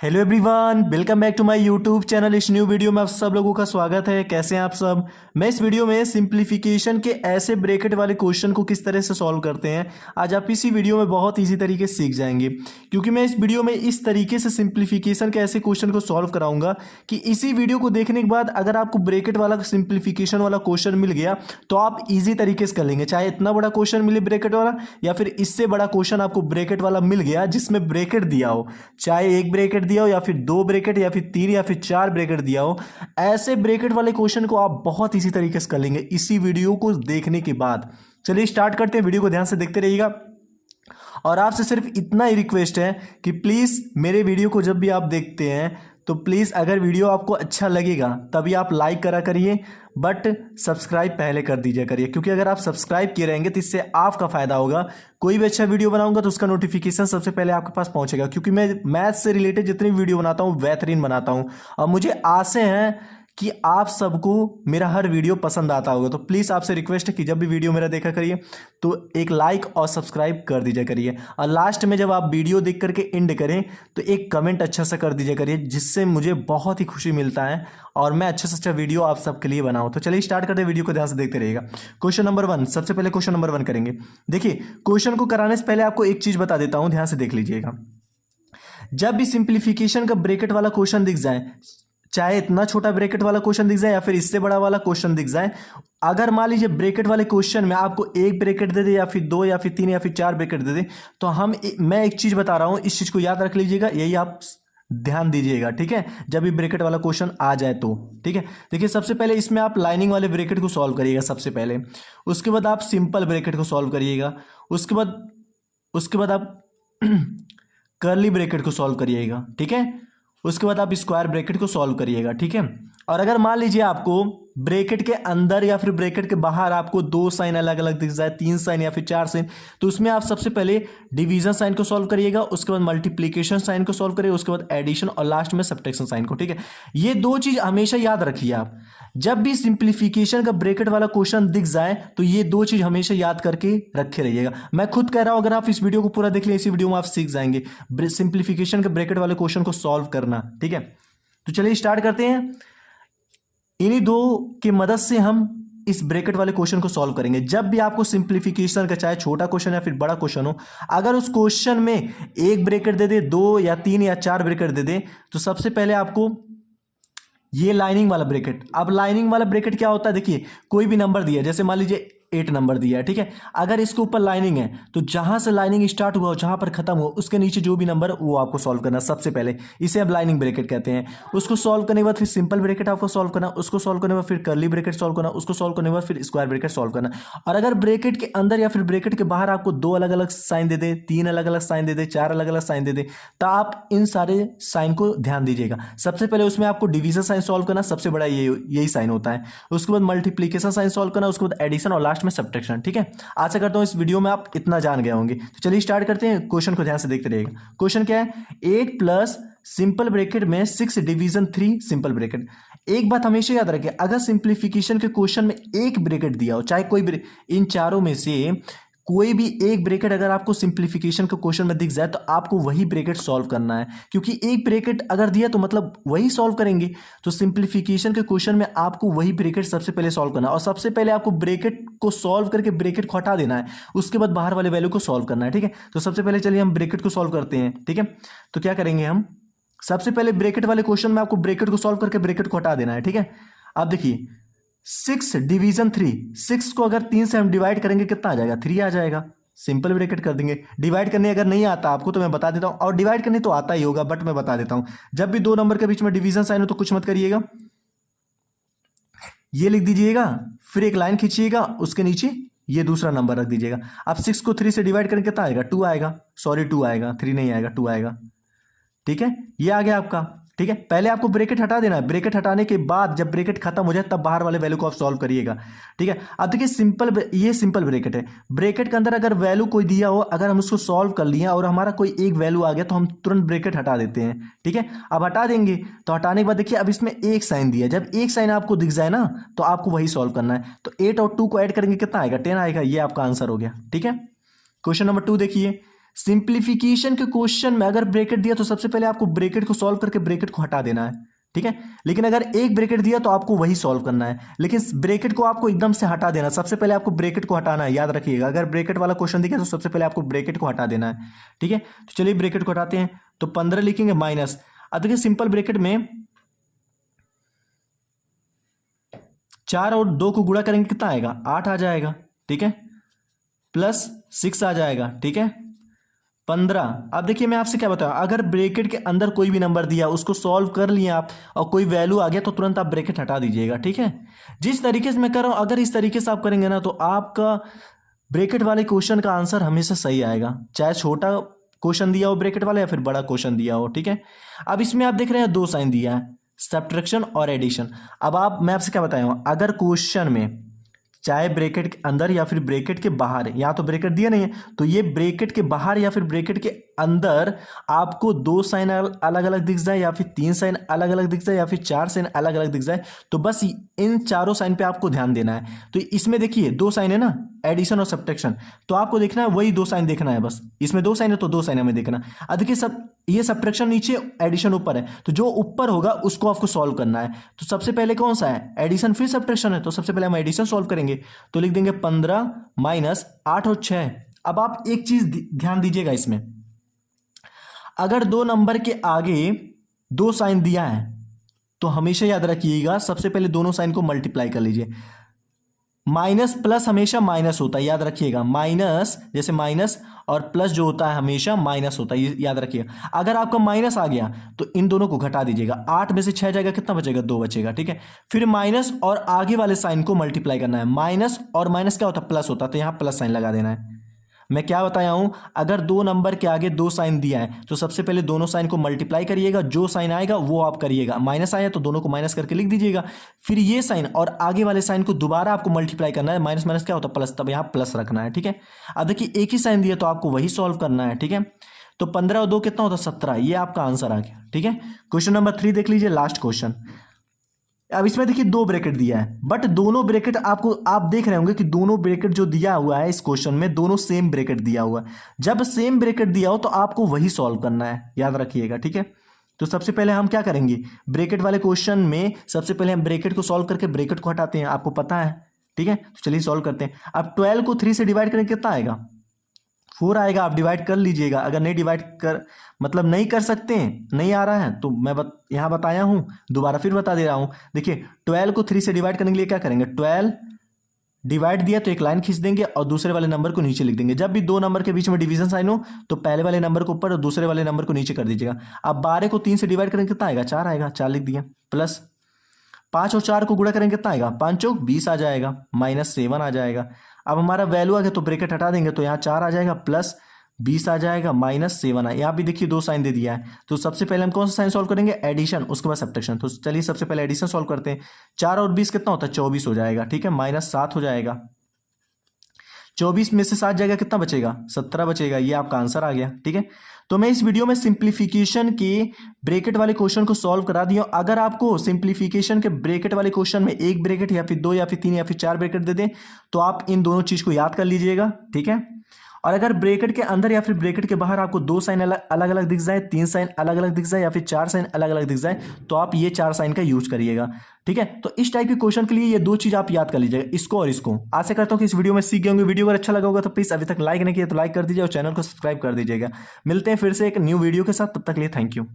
Hello everyone, welcome back to my YouTube channel. इस new video में आप सब लोगों का स्वागत है। कैसे हैं आप सब। मैं इस वीडियो में सिंप्लीफिकेशन के ऐसे ब्रैकेट वाले क्वेश्चन को किस तरह से सॉल्व करते हैं आज आप इसी वीडियो में बहुत इजी तरीके से सीख जाएंगे, क्योंकि मैं इस वीडियो में इस तरीके से सिंप्लीफिकेशन के ऐसे क्वेश्चन को सॉल्व कराऊंगा कि इसी वीडियो को देखने के बाद अगर आपको ब्रैकेट वाला सिंप्लीफिकेशन वाला क्वेश्चन मिल गया तो आप ईजी तरीके से कर लेंगे। चाहे इतना बड़ा क्वेश्चन मिले ब्रैकेट वाला या फिर इससे बड़ा क्वेश्चन आपको ब्रैकेट वाला मिल गया जिसमें ब्रैकेट दिया हो, चाहे एक ब्रैकेट दिया हो या फिर दो ब्रैकेट या फिर तीन या फिर चार ब्रैकेट दिया हो, ऐसे ब्रैकेट वाले क्वेश्चन को आप बहुत इसी तरीके से कर लेंगे इसी वीडियो को देखने के बाद। चलिए स्टार्ट करते हैं, वीडियो को ध्यान से देखते रहिएगा। और आपसे सिर्फ इतना ही रिक्वेस्ट है कि प्लीज़ मेरे वीडियो को जब भी आप देखते हैं तो प्लीज़ अगर वीडियो आपको अच्छा लगेगा तभी आप लाइक करा करिए, बट सब्सक्राइब पहले कर दीजिए करिए, क्योंकि अगर आप सब्सक्राइब किए रहेंगे तो इससे आपका फ़ायदा होगा। कोई भी अच्छा वीडियो बनाऊंगा तो उसका नोटिफिकेशन सबसे पहले आपके पास पहुंचेगा, क्योंकि मैं मैथ से रिलेटेड जितनी वीडियो बनाता हूं बेहतरीन बनाता हूं और मुझे आशा है कि आप सबको मेरा हर वीडियो पसंद आता होगा। तो प्लीज़ आपसे रिक्वेस्ट है कि जब भी वीडियो मेरा देखा करिए तो एक लाइक और सब्सक्राइब कर दीजिए करिए, और लास्ट में जब आप वीडियो देख करके एंड करें तो एक कमेंट अच्छा सा कर दीजिए करिए, जिससे मुझे बहुत ही खुशी मिलता है और मैं अच्छा से अच्छा वीडियो आप सबके लिए बनाऊं। तो चलिए स्टार्ट करते हैं, वीडियो को ध्यान से देखते रहिएगा। क्वेश्चन नंबर 1, सबसे पहले क्वेश्चन नंबर 1 करेंगे। देखिए क्वेश्चन को कराने से पहले आपको एक चीज़ बता देता हूं, ध्यान से देख लीजिएगा। जब भी सिंप्लीफिकेशन का ब्रैकेट वाला क्वेश्चन दिख जाए, चाहे इतना छोटा ब्रैकेट वाला क्वेश्चन दिख जाए या फिर इससे बड़ा वाला क्वेश्चन दिख जाए, अगर मान लीजिए ब्रैकेट वाले क्वेश्चन में आपको एक ब्रैकेट दे दे या फिर दो या फिर तीन या फिर चार ब्रैकेट दे दे, तो मैं एक चीज बता रहा हूं, इस चीज को याद रख लीजिएगा, यही आप ध्यान दीजिएगा, ठीक है, जब भी ब्रैकेट वाला क्वेश्चन आ जाए तो। ठीक है, देखिए सबसे पहले इसमें आप लाइनिंग वाले ब्रैकेट को सॉल्व करिएगा सबसे पहले, उसके बाद आप सिंपल ब्रैकेट को सॉल्व करिएगा, उसके बाद आप कर्ली ब्रैकेट को सॉल्व करिएगा, ठीक है, उसके बाद आप स्क्वायर ब्रैकेट को सॉल्व करिएगा, ठीक है। और अगर मान लीजिए आपको ब्रैकेट के अंदर या फिर ब्रैकेट के बाहर आपको दो साइन अलग अलग दिख जाए, तीन साइन या फिर चार साइन, तो उसमें आप सबसे पहले डिवीजन साइन को सॉल्व करिएगा, उसके बाद मल्टीप्लीकेशन साइन को सॉल्व करिएगा, उसके बाद एडिशन और लास्ट में सब्ट्रैक्शन साइन को, ठीक है। ये दो चीज हमेशा याद रखिए आप, जब भी सिंप्लीफिकेशन का ब्रैकेट वाला क्वेश्चन दिख जाए तो ये दो चीज हमेशा याद करके रखे रहिएगा। मैं खुद कह रहा हूं, अगर आप इस वीडियो को पूरा देख लें, इसी वीडियो में आप सीख जाएंगे सिंप्लीफिकेशन के ब्रैकेट वाले क्वेश्चन को सॉल्व करना, ठीक है। तो चलिए स्टार्ट करते हैं। इन्हीं दो की मदद से हम इस ब्रैकेट वाले क्वेश्चन को सॉल्व करेंगे। जब भी आपको सिंप्लीफिकेशन का चाहे छोटा क्वेश्चन या फिर बड़ा क्वेश्चन हो, अगर उस क्वेश्चन में एक ब्रैकेट दे दे, दो या तीन या चार ब्रैकेट दे दे, तो सबसे पहले आपको ये लाइनिंग वाला ब्रैकेट, अब लाइनिंग वाला ब्रैकेट क्या होता है, देखिए कोई भी नंबर दिया, जैसे मान लीजिए 8 नंबर दिया है, ठीक है, अगर इसके ऊपर लाइनिंग है तो जहां से लाइनिंग स्टार्ट हुआ जहां पर खत्म हुआ उसके नीचे जो भी नंबर वो आपको सॉल्व करना सबसे पहले, इसे अब लाइनिंग ब्रैकेट कहते हैं। उसको सॉल्व करने के बाद फिर सिंपल ब्रैकेट आपको सॉल्व करना, उसको सॉल्व करने के बाद फिर कर्ली ब्रैकेट सॉल्व करना, उसको सॉल्व करने के बाद फिर स्क्वायर ब्रैकेट सॉल्व करना। और अगर ब्रैकेट के अंदर या फिर ब्रैकेट के बाहर आपको दो अलग अलग साइन दे दे, तीन अलग अलग साइन दे दे, चार अलग अलग साइन दे दे, तो आप इन सारे साइन को ध्यान दीजिएगा। सबसे पहले उसमें आपको डिवीजन साइन सॉल्व करना, सबसे बड़ा यही साइन होता है, उसके बाद मल्टीप्लीकेशन साइन सॉल्व करना, उसके बाद एडिशन और लास्ट में सब्ट्रैक्शन, ठीक है। आशा करता हूं इस वीडियो में आप इतना जान गए होंगे। तो चलिए स्टार्ट करते हैं, क्वेश्चन को ध्यान से देखते रहिएगा। क्वेश्चन क्या है, 8 प्लस सिंपल ब्रैकेट में 6 डिवीजन 3 सिंपल ब्रैकेट। एक बात हमेशा याद रखिए, अगर सिंप्लीफिकेशन के क्वेश्चन में एक ब्रैकेट दिया हो, चाहे कोई इन चारों में से कोई भी एक ब्रैकेट अगर आपको सिंप्लीफिकेशन के क्वेश्चन में दिख जाए तो आपको वही ब्रैकेट सॉल्व करना है, क्योंकि एक ब्रैकेट अगर दिया तो मतलब वही सॉल्व करेंगे। तो सिंप्लीफिकेशन के क्वेश्चन में आपको वही ब्रैकेट सबसे पहले सॉल्व करना है, और सबसे पहले आपको ब्रैकेट को सॉल्व करके ब्रैकेट को हटा देना है, उसके बाद बाहर वाले वैल्यू को सॉल्व करना है, ठीक है। तो सबसे पहले चलिए हम ब्रैकेट को सॉल्व करते हैं, ठीक है। तो क्या करेंगे हम, सबसे पहले ब्रैकेट वाले क्वेश्चन में आपको ब्रैकेट को सॉल्व करके ब्रैकेट को हटा देना है, ठीक है। अब देखिए 6 डिवीजन 3, 6 को अगर 3 से हम डिवाइड करेंगे कितना आ जाएगा, 3 आ जाएगा, सिंपल ब्रैकेट कर देंगे। डिवाइड करने अगर नहीं आता आपको तो मैं बता देता हूं, और डिवाइड करने तो आता ही होगा बट मैं बता देता हूं, जब भी दो नंबर के बीच में डिवीजन साइन हो तो कुछ मत करिएगा, ये लिख दीजिएगा, फिर एक लाइन खींचिएगा, उसके नीचे ये दूसरा नंबर रख दीजिएगा। अब 6 को 3 से डिवाइड करेंगे कितना आएगा, 2 आएगा, सॉरी 2 आएगा, 3 नहीं आएगा, 2 आएगा, ठीक है। ये आ गया आपका, ठीक है। पहले आपको ब्रैकेट हटा देना है, ब्रैकेट हटाने के बाद जब ब्रैकेट खत्म हो जाए तब बाहर वाले वैल्यू को आप सॉल्व करिएगा, ठीक है। अब देखिए ये सिंपल ब्रैकेट है, ब्रैकेट के अंदर अगर वैल्यू कोई दिया हो, अगर हम उसको सॉल्व कर लिए और हमारा कोई एक वैल्यू आ गया तो हम तुरंत ब्रैकेट हटा देते हैं, ठीक है। अब हटा देंगे तो हटाने के बाद देखिए अब इसमें एक साइन दिया, जब एक साइन आपको दिख जाए ना तो आपको वही सॉल्व करना है। तो 8 और 2 को ऐड करेंगे कितना आएगा, 10 आएगा, ये आपका आंसर हो गया, ठीक है। क्वेश्चन नंबर 2 देखिए, सिंप्लीफिकेशन के क्वेश्चन में अगर ब्रैकेट दिया तो सबसे पहले आपको ब्रैकेट को सॉल्व करके ब्रैकेट को हटा देना है, ठीक है। लेकिन अगर एक ब्रैकेट दिया तो आपको वही सॉल्व करना है, लेकिन ब्रैकेट को आपको एकदम से हटा देना, सबसे पहले आपको ब्रैकेट को हटाना है, याद रखिएगा। अगर ब्रैकेट वाला क्वेश्चन दिया तो सबसे पहले आपको ब्रैकेट को हटा देना है, ठीक है। तो चलिए ब्रैकेट को हटाते हैं, तो 15 लिखेंगे माइनस, अब देखिए सिंपल ब्रैकेट में 4 और 2 को गुणा करेंगे कितना आएगा, 8 आ जाएगा, ठीक है, प्लस 6 आ जाएगा, ठीक है, 15। अब देखिए मैं आपसे क्या बताऊं, अगर ब्रैकेट के अंदर कोई भी नंबर दिया उसको सॉल्व कर लिए आप और कोई वैल्यू आ गया तो तुरंत आप ब्रैकेट हटा दीजिएगा, ठीक है। जिस तरीके से मैं कर रहा हूं अगर इस तरीके से आप करेंगे ना तो आपका ब्रैकेट वाले क्वेश्चन का आंसर हमेशा सही आएगा, चाहे छोटा क्वेश्चन दिया हो ब्रैकेट वाला या फिर बड़ा क्वेश्चन दिया हो, ठीक है। अब इसमें आप देख रहे हैं 2 साइन दिया है, सब्ट्रैक्शन और एडिशन। अब मैं आपसे क्या बताया हूं, अगर क्वेश्चन में चाहे ब्रैकेट के अंदर या फिर ब्रैकेट के बाहर, यहाँ तो ब्रैकेट दिया नहीं है तो ये ब्रैकेट के बाहर या फिर ब्रैकेट के अंदर आपको 2 साइन अलग अलग दिख जाए या फिर 3 साइन अलग अलग दिख जाए या फिर 4 साइन अलग अलग दिख जाए, तो बस इन चारों साइन पे आपको ध्यान देना है। तो इसमें देखिए 2 साइन है ना, एडिशन और सब्ट्रैक्शन, तो आपको देखना है वही 2 साइन देखना है, बस इसमें 2 साइन है तो 2 साइन हमें देखना। अब देखिए सब ये सब्ट्रैक्शन नीचे एडिशन ऊपर है, तो जो ऊपर होगा उसको आपको सॉल्व करना है। तो सबसे पहले कौन सा है, एडिशन फिर सब्ट्रैक्शन है, तो सबसे पहले हम एडिशन सॉल्व करेंगे, तो लिख देंगे 15 माइनस 8 और 6। अब आप एक चीज ध्यान दीजिएगा, इसमें अगर 2 नंबर के आगे 2 साइन दिया है तो हमेशा याद रखिएगा सबसे पहले दोनों साइन को मल्टीप्लाई कर लीजिए। माइनस प्लस हमेशा माइनस होता है, याद रखिएगा, माइनस जैसे माइनस और प्लस जो होता है हमेशा माइनस होता है, ये याद रखिएगा। अगर आपका माइनस आ गया तो इन दोनों को घटा दीजिएगा, 8 में से 6 जाएगा, कितना बचेगा, 2 बचेगा, ठीक है। फिर माइनस और आगे वाले साइन को मल्टीप्लाई करना है, माइनस और माइनस क्या होता है, प्लस होता है, तो यहां प्लस साइन लगा देना है। मैं क्या बताया हूं, अगर 2 नंबर के आगे 2 साइन दिया है तो सबसे पहले दोनों साइन को मल्टीप्लाई करिएगा, जो साइन आएगा वो आप करिएगा, माइनस आया तो दोनों को माइनस करके लिख दीजिएगा, फिर ये साइन और आगे वाले साइन को दोबारा आपको मल्टीप्लाई करना है, माइनस माइनस क्या होता है प्लस, तब यहां प्लस रखना है, ठीक है। अब देखिए एक ही साइन दिया तो आपको वही सॉल्व करना है, ठीक है। तो 15 और 2 कितना होता है, 17, ये आपका आंसर आ गया, ठीक है। क्वेश्चन नंबर 3 देख लीजिए, लास्ट क्वेश्चन। अब इसमें देखिए 2 ब्रैकेट दिया है, बट दोनों ब्रैकेट आपको आप देख रहे होंगे कि दोनों ब्रैकेट जो दिया हुआ है इस क्वेश्चन में दोनों सेम ब्रैकेट दिया हुआ है। जब सेम ब्रैकेट दिया हो तो आपको वही सॉल्व करना है, याद रखिएगा, ठीक है। तो सबसे पहले हम क्या करेंगे, ब्रैकेट वाले क्वेश्चन में सबसे पहले हम ब्रैकेट को सॉल्व करके ब्रैकेट को हटाते हैं, आपको पता है, ठीक है। तो चलिए सॉल्व करते हैं। अब 12 को 3 से डिवाइड करेंगे कितना आएगा, 4 आएगा। आप डिवाइड कर लीजिएगा, अगर नहीं डिवाइड कर मतलब नहीं कर सकते हैं, नहीं आ रहा है तो मैं यहाँ बताया हूँ, दोबारा फिर बता दे रहा हूँ। देखिए 12 को 3 से डिवाइड करने के लिए क्या करेंगे, 12 डिवाइड दिया तो एक लाइन खींच देंगे और दूसरे वाले नंबर को नीचे लिख देंगे। जब भी 2 नंबर के बीच में डिवीजन साइन हो तो पहले वाले नंबर को ऊपर और दूसरे वाले नंबर को नीचे कर दीजिएगा। अब 12 को 3 से डिवाइड करेंगे कितना आएगा, 4 आएगा, 4 लिख दिया, प्लस 5 और 4 को गुणा करेंगे कितना आएगा, 5 चौक 20 आ जाएगा, माइनस 7 आ जाएगा। अब हमारा वैल्यू आ गया तो ब्रैकेट हटा देंगे, तो यहाँ 4 आ जाएगा, प्लस 20 आ जाएगा, माइनस 7 है। यहाँ भी देखिए 2 साइन दे दिया है, तो सबसे पहले हम कौन सा साइन सॉल्व करेंगे, एडिशन, उसके बाद सब्ट्रैक्शन। तो चलिए सबसे पहले एडिशन सॉल्व करते हैं। 4 और 20 कितना होता है, 24 हो जाएगा, ठीक है, माइनस 7 हो जाएगा। 24 में से 7 जाएगा, कितना बचेगा, 17 बचेगा। ये आपका आंसर आ गया, ठीक है। तो मैं इस वीडियो में सिंप्लीफिकेशन के ब्रैकेट वाले क्वेश्चन को सॉल्व करा दिया। अगर आपको सिंप्लीफिकेशन के ब्रैकेट वाले क्वेश्चन में एक ब्रैकेट या फिर 2 या फिर 3 या फिर 4 ब्रैकेट दे दें तो आप इन दोनों चीज को याद कर लीजिएगा, ठीक है। और अगर ब्रैकेट के अंदर या फिर ब्रैकेट के बाहर आपको 2 साइन अलग अलग दिख जाए, 3 साइन अलग अलग दिख जाए या फिर 4 साइन अलग अलग दिख जाए तो आप ये 4 साइन का यूज करिएगा, ठीक है। तो इस टाइप के क्वेश्चन के लिए ये 2 चीज आप याद कर लीजिएगा, इसको और इसको। आशा करता हूं कि इस वीडियो में सीख गए होंगे। वीडियो अगर अच्छा लगा होगा तो प्लीज अभी तक लाइक नहीं किया तो लाइक कर दीजिए और चैनल को सब्सक्राइब कर दीजिएगा। मिलते हैं फिर से एक न्यू वीडियो के साथ, तब तक के लिए थैंक यू।